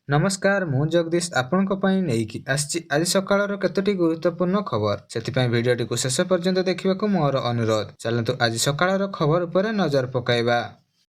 नमस्कार मु जगदीश आपणक पई नेइकी आछि आज सकाळर केतोटी गुरुत्वपूर्ण खबर सेतिपई भिडियोटी को शेष पर्यंत देखिबाकू मोर अनुरोध। चलंतु आज सकाळर खबर उपरे नजर पकाइबा।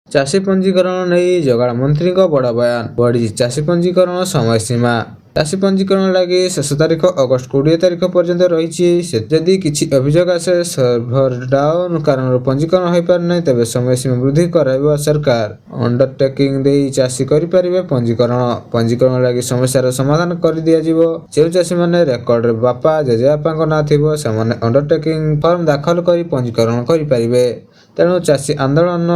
चाषी पंजीकरण नहीं जगाड़ मंत्री को बड़ बयान बढ़ी चाषी पंजीकरण समय सीमा। चाषी पंजीकरण लगी शेष तारीख अगस्ट 20 तारीख पर्यंत रही। जदि किसी अभियोग आसे सर्भर डाउन कारण पंजीकरण हो पार नहीं तेज समय सीमा वृद्धि कर सरकार अंडरटेकिंग दे चाषी करें पंजीकरण लगी समस्या समाधान कर दि जो चाषी मैंने रेकर्ड बापा जेजेबापा ना थी से अंडरटेकिंग फर्म दाखल कर पंजीकरण करेंगे। तेणु चाषी आंदोलन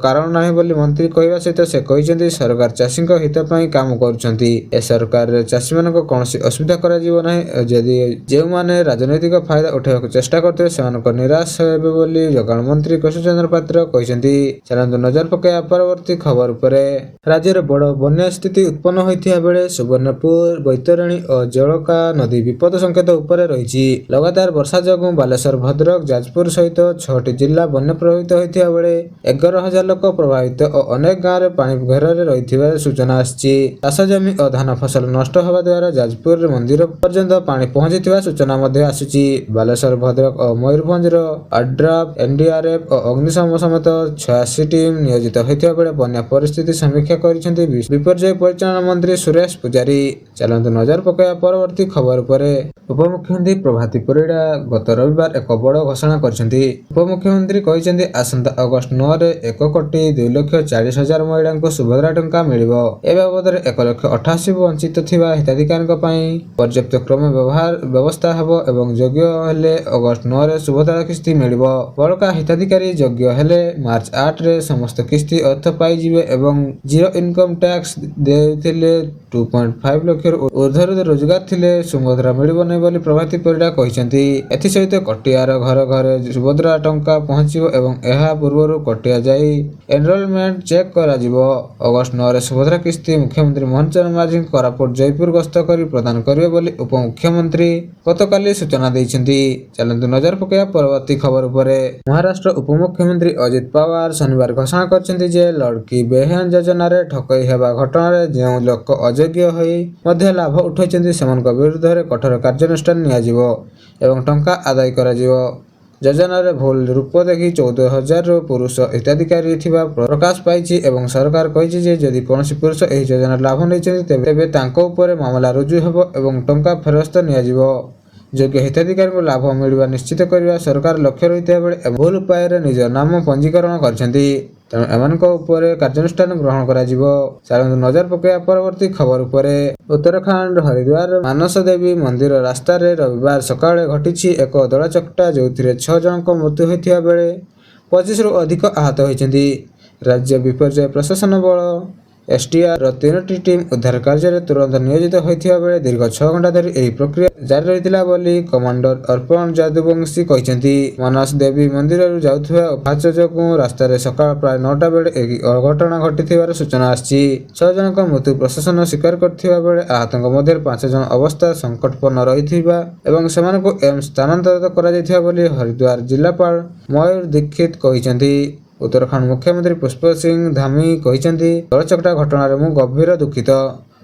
कारण नहीं बोली मंत्री कहवा सहित से कहते सरकार चाषी हित काम कर सरकार चाषी मान कौन असुविधा करी जो मैंने राजनैतिक फायदा उठाइबा चेष्टा करते निराश होबे जगाड़ मंत्री कृष्ण चंद्र पात्र कहते। चलंतु नजर पकाइबा परवर्ती खबर उपरे। राज्य में बड़ बन्या स्थिति उत्पन्न होता बेले सुवर्णपुर बैतरणी और जलका नदी विपद संकेत उपरे रही। लगातार वर्षा जोगु बालेश्वर भद्रक जाजपुर सहित 6टी जिला बन्या प्रभावित होता बेले 11,000 लोक प्रभावित और अनेक गाँव में पानी घेर रही सूचना आसी। चाष जमी और धान फसल नष्ट होगा द्वारा जाजपुर मंदिर पर्यंत पानी पहुंची सूचना आसी। बालेश्वर भद्रक और मयूरभंज अड्राफ एनडीआरएफ और अग्निशम समेत 86 टीम नियोजित होता बेले बन्या परिस्थिति समीक्षा कर विपर्यय परिचालन मंत्री सुरेश पुजारी। चलंतु नजर पकाइबा परवर्ती खबर उपरे। उपमुख्यमंत्री प्रभाती परिड़ा गत रविवार एक बड़ घोषणा करछन्ती। उपमुख्यमंत्री कहते आसंता अगस्ट 9 रे 1,02,40,000 महिला को सुभद्रा टंका मिलिबो। ए बाबद 1,88,000 वंचित थिबा हिताधिकारी पर्याप्त क्रम व्यवस्था हेबो एवं योग्य हेले अगस्ट 9 रे सुभद्रा किस्ती मिलिबो। बड़का हिताधिकारी योग्य हेले मार्च 8 रे समस्त किस्ती अर्थ पाई जिवे एवं जीरो इनकम टैक्स देथिले 2.5 लाख ऊर्ध्वर रोजगार थिले सुभद्रा मिलिबो नै बोली प्रभाती परिड़ा कहछन्ती। एथि सहित कटियार घर घरे सुभद्रा टंका पहुंचिबो एवं एहा पूर्व कटिया जाई एनरोलमेंट चेक करा जिवो। अगस्ट 9 रे सुभद्रा किस्ती मुख्यमंत्री मोहन चरण माझी कोरापुट जयपुर गस्त करी प्रदान करिवे बोली उपमुख्यमंत्री गतकाली सूचना दैछन्ती। चलंतु नजर पकाइबा परवर्ती खबर उपरे। महाराष्ट्र उपमुख्यमंत्री अजित पवार शनिवार घोषणा करछन्ती जे लड़की बेहन योजना रे ठकई हेबा घटना रे जे लोक अयोग्य होई मध्य लाभ उठाइछन्ती सेमनक विरुद्ध रे कठोर कार्यानुष्ठान निया जिवो एवं टंका आदाय करा जिवो। योजना रे भूल रूप देखि 14,000 पुरुष हिताधिकारी थिबा प्रकाश पाइछि एवं सरकार कहिछि जे यदि कोनोसी पुरुष एही योजना लाभ नै तेबे तांको उपरे मामला रुजु हेबो एवं टंका फेरस्त निया जिवो। योग्य हिताधिकारी को लाभ मिलवा निश्चित करने सरकार लक्ष्य रही बेले भूल उपाय निज नाम पंजीकरण करछन्ती। तेणु एमानक उपरे कार्यानुष्ठान ग्रहण करा जिवो। चलंतु नजर पकाइबा परवर्ती खबर उपरे। उत्तराखंड हरिद्वार मानस देवी मंदिर रास्ता रे रविवार सकाळे घटिछि एक दଳାचକटा जोथिरे 6 जनक मृत्यु होइथिया बेले 25 रु अधिक आहत होइछन्ती। राज्य विपर्यय प्रशासन बल एसटीआर 3टी टीम उद्धार कार्य में तुरंत नियोजित होइथिया बेले दीर्घ 6 घंटा धरी एही प्रक्रिया जारी रहितिला बोली कमांडर अर्पण जादुवंशी कहछन्ती। मानस देवी मंदिर जाउथुवा पांच जोगु रास्ता रे सकाळ प्राय 9टा बेले एही अघटना घटिथिबार सूचना आछि। 6 जनक मृत्यु प्रशासन स्वीकार करथिबा बेले आहतଙ୍କ मध्य 5 जन अवस्था संकटपूर्ण रहिथिबा एवं सेमानकु एम्स स्थानांतरित करा जायथिबा बोली हरिद्वार जिलापाल मयूर दीक्षित कहछन्ती। उत्तराखंड मुख्यमंत्री पुष्प सिंह धामी कहते दଳचकटा घटना मु गंभीर दुखित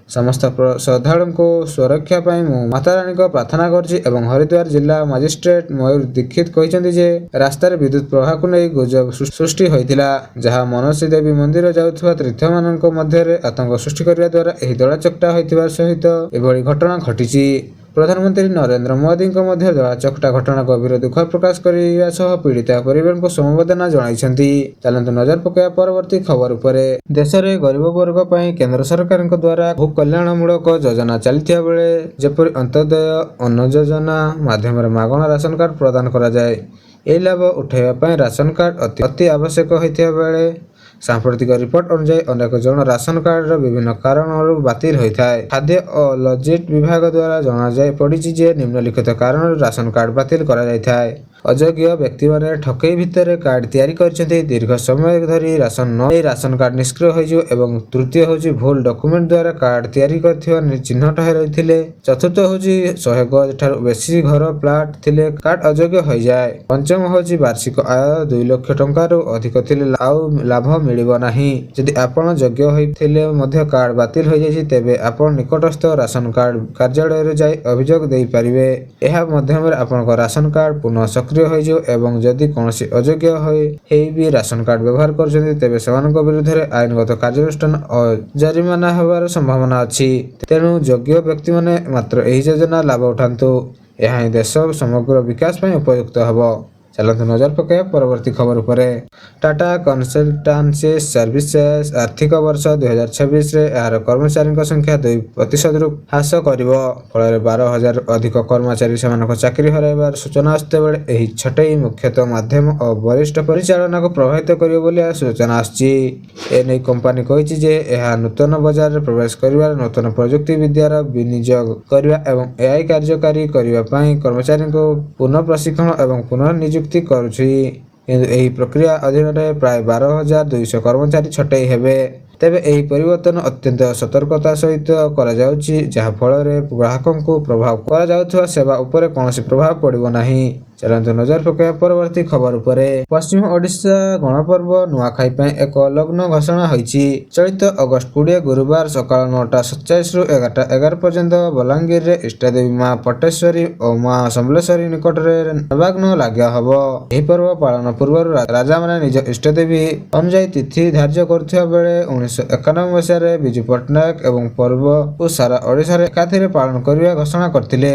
समस्त श्रद्धालु को सुरक्षा मु माताराणी को प्रार्थना करछि एवं हरिद्वार जिला मजिस्ट्रेट मयूर दीक्षित कहते जे रास्ता विद्युत प्रवाह को नहीं गुजब सृष्टि होइतिला जहाँ मनसी देवी मंदिर जाउथुवा तीर्थ मानक मध्य आतंक सृष्टि करने द्वारा एही दଳचकटा होइतिबा सहित एभली घटना घटिछि। प्रधानमंत्री नरेंद्र मोदी दଳାचकटा घटना गभीर दुख प्रकाश करने पीड़िता परिवार को समबेदना जणाइछन्ती। चलंतु नजर पकाइबा परवर्ती खबर उपरे। देश में गरीब वर्ग पई केंद्र सरकार द्वारा खूब कल्याणमूलक योजना चलथिया बेले जेपरि अंत्योदय अन्न योजना माध्यम मागणा राशन कार्ड प्रदान करा जाय। एही लाभ उठाइबा राशन कार्ड अति आवश्यक होइथिया बेले सांप्रतिक रिपोर्ट अनुसार अनेक जन राशन कार्ड विभिन्न कारण बातिल होता है। खाद्य और लजिट विभाग द्वारा जना जाय पड़ी जे निम्नलिखित कारण राशन कार्ड बातिल करा जाय थाए। ଅଯୋଗ୍ୟ ବ୍ୟକ୍ତିମାନେ ଠକେଇ ଭିତରେ କାର୍ଡ ତିଆରି କରିଛନ୍ତି, ଦୀର୍ଘ ସମୟ ଧରି ରାସନ ନ ନେଇ ରାସନ କାର୍ଡ ନିଷ୍କ୍ରିୟ ହୋଇଯିବ ଏବଂ ତୃତୀୟ ହେଉଛି ଭୁଲ ଡକୁମେଣ୍ଟ ଦ୍ୱାରା କାର୍ଡ ତିଆରି କରିଥିବା ଚିହ୍ନଟ ରହିଥିଲେ। ଚତୁର୍ଥ ହେଉଛି 100 ଗଜ ଠାରୁ ବେଶୀ ଘର ପ୍ଲାଟ ଥିଲେ କାର୍ଡ ଅଯୋଗ୍ୟ ହୋଇଯାଏ। ପଞ୍ଚମ ହେଉଛି ବାର୍ଷିକ ଆୟ 2 ଲକ୍ଷ ଟଙ୍କାରୁ ଅଧିକ ଥିଲେ ଆଉ ଲାଭ ମିଳିବ ନାହିଁ। ଯଦି ଆପଣ ଯୋଗ୍ୟ ହୋଇଥିଲେ ମଧ୍ୟ କାର୍ଡ ବାତିଲ ହୋଇଯାଇଛି ତେବେ ଆପଣ ନିକଟସ୍ଥ ରାସନ କାର୍ଡ କାର୍ଯ୍ୟାଳୟରେ ଯାଇ ଅଭିଯୋଗ ଦେଇପାରିବେ। ଏହା ମାଧ୍ୟମରେ ଆପଣଙ୍କ ରାସନ କାର୍ଡ ପୁନଃ ସକ୍ରିୟ ହୋଇଯିବ ଏବଂ ଯଦି କୌଣସି ଅଯୋଗ୍ୟ ହେଇ ବି ରାସନ କାର୍ଡ ବ୍ୟବହାର କରୁଛନ୍ତି ତେବେ ସେମାନଙ୍କ ବିରୁଦ୍ଧରେ ଆଇନଗତ କାର୍ଯ୍ୟାନୁଷ୍ଠାନ ଓ ଜରିମାନା ହେବାର ସମ୍ଭାବନା ଅଛି। ତେଣୁ ଯୋଗ୍ୟ ବ୍ୟକ୍ତିମାନେ ମାତ୍ର ଏହି ଯୋଜନା ଲାଭ ଉଠାନ୍ତୁ। ଏହା ହିଁ ଦେଶ ସମଗ୍ର ବିକାଶ ପାଇଁ ଉପଯୁକ୍ତ ହେବ। ଚାଲନ୍ତୁ ନଜର ପକାଇବା ପରବର୍ତ୍ତୀ ଖବର ଉପରେ। ଟାଟା କନସଲଟାନ୍ସି ସର୍ଭିସେସ୍ ଆର୍ଥିକ ବର୍ଷ 2026ରେ ଏହାର କର୍ମଚାରୀଙ୍କ ସଂଖ୍ୟା 2% ହ୍ରାସ କରିବ। ଫଳରେ 12,000 ଅଧିକ କର୍ମଚାରୀ ସେମାନଙ୍କ ଚାକିରି ହରାଇବାର ସୂଚନା ଆସୁଥିବାବେଳେ ଏହି ଛଟେଇ ମୁଖ୍ୟତଃ ମଧ୍ୟମ ଓ ବରିଷ୍ଠ ପରିଚାଳନାକୁ ପ୍ରଭାବିତ କରିବ ବୋଲି ସୂଚନା ଆସିଛି। ଏନେଇ କମ୍ପାନୀ କହିଛି ଯେ ଏହା ନୂତନ ବଜାରରେ ପ୍ରବେଶ କରିବାରେ ନୂତନ ପ୍ରଯୁକ୍ତି ବିଦ୍ୟାର ବିନିଯୋଗ କରିବା ଏବଂ AI କାର୍ଯ୍ୟକାରୀ କରିବା ପାଇଁ କର୍ମଚାରୀଙ୍କୁ ପୁନଃ ପ୍ରଶିକ୍ଷଣ ଏବଂ ପୁନଃ ନିଯୁକ୍ତି କରୁଛି। କିନ୍ତୁ ଏହି ପ୍ରକ୍ରିୟା ଅଧୀନରେ ପ୍ରାୟ 12,200 କର୍ମଚାରୀ ଛଟେଇ ହେବେ। ତେବେ ଏହି ପରିବର୍ତ୍ତନ ଅତ୍ୟନ୍ତ ସତର୍କତା ସହିତ କରାଯାଉଛି ଯାହା ଫଳରେ ଗ୍ରାହକଙ୍କୁ ପ୍ରଭାବ କରାଯାଉଥିବା ସେବା ଉପରେ କୌଣସି ପ୍ରଭାବ ପଡ଼ିବ ନାହିଁ। ଚାଲନ୍ତୁ ନଜର ପକାଇବା ପରବର୍ତ୍ତୀ ଖବର ଉପରେ। ପଶ୍ଚିମ ଓଡ଼ିଶା ଗଣପର୍ବ ନୂଆଖାଇ ପାଇଁ ଏକ ଲଗ୍ନ ଘୋଷଣା ହୋଇଛି। ଚଳିତ ଅଗଷ୍ଟ 20 ଗୁରୁବାର ସକାଳ 9:47ରୁ 11:11 ପର୍ଯ୍ୟନ୍ତ ବଲାଙ୍ଗୀରରେ ଇଷ୍ଟଦେବୀ ମା ପଟେଶ୍ୱରୀ ଓ ମା ସମଲେଶ୍ୱରୀ ନିକଟରେ ନବାଗ୍ନ ଲାଗି ହେବ। ଏହି ପର୍ବ ପାଳନ ପୂର୍ବରୁ ରାଜାମାନେ ନିଜ ଇଷ୍ଟଦେବୀ ଅନୁଯାୟୀ ତିଥି ଧାର୍ଯ୍ୟ କରୁଥିବା ବେଳେ 1991 ମସିହାରେ ବିଜୁ ପଟ୍ଟନାୟକ ଏବଂ ପର୍ବକୁ ସାରା ଓଡ଼ିଶାରେ ଏକାଥିରେ ପାଳନ କରିବା ଘୋଷଣା କରିଥିଲେ।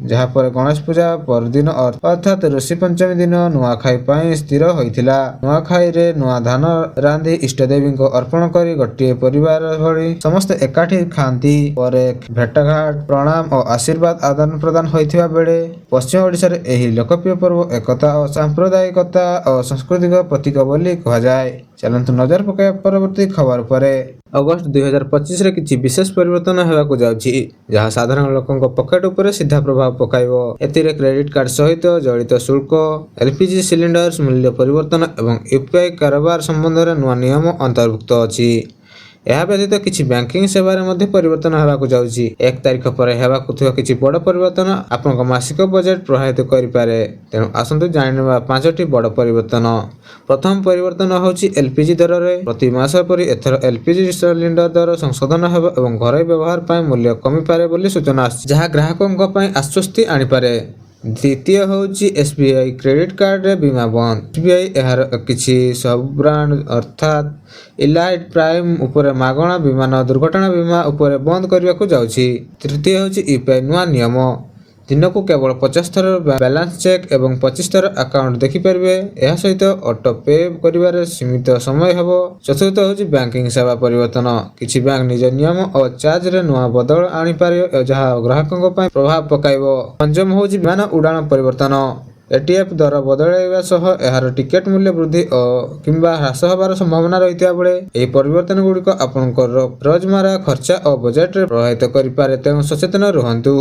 ଯାହାପରେ ଗଣେଶ ପୂଜା ପରଦିନ ଅର୍ଥାତ୍ ଋଷି ପଞ୍ଚମୀ ଦିନ ନୂଆଖାଇ ପାଇଁ ସ୍ଥିର ହୋଇଥିଲା। ନୂଆଖାଇରେ ନୂଆ ଧାନ ରାନ୍ଧି ଇଷ୍ଟଦେବୀଙ୍କୁ ଅର୍ପଣ କରି ଗୋଟିଏ ପରିବାର ଭଳି ସମସ୍ତେ ଏକାଠି ଖାଆନ୍ତି। ପରେ ଭେଟଘାଟ, ପ୍ରଣାମ ଓ ଆଶୀର୍ବାଦ ଆଦାନ ପ୍ରଦାନ ହୋଇଥିବା ବେଳେ ପଶ୍ଚିମ ଓଡ଼ିଶାରେ ଏହି ଲୋକପ୍ରିୟ ପର୍ବ ଏକତା ଓ ସାମ୍ପ୍ରଦାୟିକତା ଓ ସଂସ୍କୃତିର ପ୍ରତୀକ ବୋଲି କୁହାଯାଏ। ଚାଲନ୍ତୁ ନଜର ପକାଇବା ପରବର୍ତ୍ତୀ ଖବର ଉପରେ। ଅଗଷ୍ଟ 2025ରେ କିଛି ବିଶେଷ ପରିବର୍ତ୍ତନ ହେବାକୁ ଯାଉଛି ଯାହା ସାଧାରଣ ଲୋକଙ୍କ ପକେଟ ଉପରେ ସିଧା ପ୍ରଭାବ ପକାଇବ। ଏଥିରେ କ୍ରେଡିଟ୍ କାର୍ଡ ସହିତ ଜଡ଼ିତ ଶୁଳ୍କ, LPG ସିଲିଣ୍ଡର ମୂଲ୍ୟ ପରିବର୍ତ୍ତନ ଏବଂ UPI କାରବାର ସମ୍ବନ୍ଧରେ ନୂଆ ନିୟମ ଅନ୍ତର୍ଭୁକ୍ତ ଅଛି। ଏହା ବ୍ୟତୀତ କିଛି ବ୍ୟାଙ୍କିଂ ସେବାରେ ମଧ୍ୟ ପରିବର୍ତ୍ତନ ହେବାକୁ ଯାଉଛି। 1 ତାରିଖ ପରେ ହେବାକୁ ଥିବା କିଛି ବଡ଼ ପରିବର୍ତ୍ତନ ଆପଣଙ୍କ ମାସିକ ବଜେଟ୍ ପ୍ରଭାବିତ କରିପାରେ। ତେଣୁ ଆସନ୍ତୁ ଜାଣିନେବା 5ଟି ବଡ଼ ପରିବର୍ତ୍ତନ। ପ୍ରଥମ ପରିବର୍ତ୍ତନ ହେଉଛି LPG ଦରରେ। ପ୍ରତି ମାସ ପରି ଏଥର LPG ସିଲିଣ୍ଡର ଦର ସଂଶୋଧନ ହେବ ଏବଂ ଘରୋଇ ବ୍ୟବହାର ପାଇଁ ମୂଲ୍ୟ କମିପାରେ ବୋଲି ସୂଚନା ଆସିଛି, ଯାହା ଗ୍ରାହକଙ୍କ ପାଇଁ ଆଶ୍ୱସ୍ତି ଆଣିପାରେ। ଦ୍ୱିତୀୟ ହେଉଛି SBI କ୍ରେଡିଟ୍ କାର୍ଡରେ ବୀମା ବନ୍ଦ। SBI ଏହାର କିଛି ସବ୍ ବ୍ରାଣ୍ଡ ଅର୍ଥାତ୍ ଇଲାଇଟ୍ ପ୍ରାଇମ୍ ଉପରେ ମାଗଣା ବିମାନ ଦୁର୍ଘଟଣା ବୀମା ଉପରେ ବନ୍ଦ କରିବାକୁ ଯାଉଛି। ତୃତୀୟ ହେଉଛି UPI ନୂଆ ନିୟମ। ଦିନକୁ କେବଳ 50 ଥର ବାଲାନ୍ସ ଚେକ୍ ଏବଂ 25 ଥର ଆକାଉଣ୍ଟ ଦେଖିପାରିବେ। ଏହା ସହିତ ଅଟୋ ପେ କରିବାରେ ସୀମିତ ସମୟ ହେବ। ଚତୁର୍ଥ ହେଉଛି ବ୍ୟାଙ୍କିଂ ସେବା ପରିବର୍ତ୍ତନ। କିଛି ବ୍ୟାଙ୍କ ନିଜ ନିୟମ ଓ ଚାର୍ଜରେ ନୂଆ ବଦଳ ଆଣିପାରିବ ଯାହା ଗ୍ରାହକଙ୍କ ପାଇଁ ପ୍ରଭାବ ପକାଇବ। ପଞ୍ଚମ ହେଉଛି ବିମାନ ଉଡ଼ାଣ ପରିବର୍ତ୍ତନ। ATF ଦର ବଦଳାଇବା ସହ ଏହାର ଟିକେଟ ମୂଲ୍ୟ ବୃଦ୍ଧି କିମ୍ବା ହ୍ରାସ ହେବାର ସମ୍ଭାବନା ରହିଥିବା ବେଳେ ଏହି ପରିବର୍ତ୍ତନ ଗୁଡ଼ିକ ଆପଣଙ୍କ ରୋଜମରା ଖର୍ଚ୍ଚ ଓ ବଜେଟରେ ପ୍ରଭାବିତ କରିପାରେ, ତେଣୁ ସଚେତନ ରୁହନ୍ତୁ।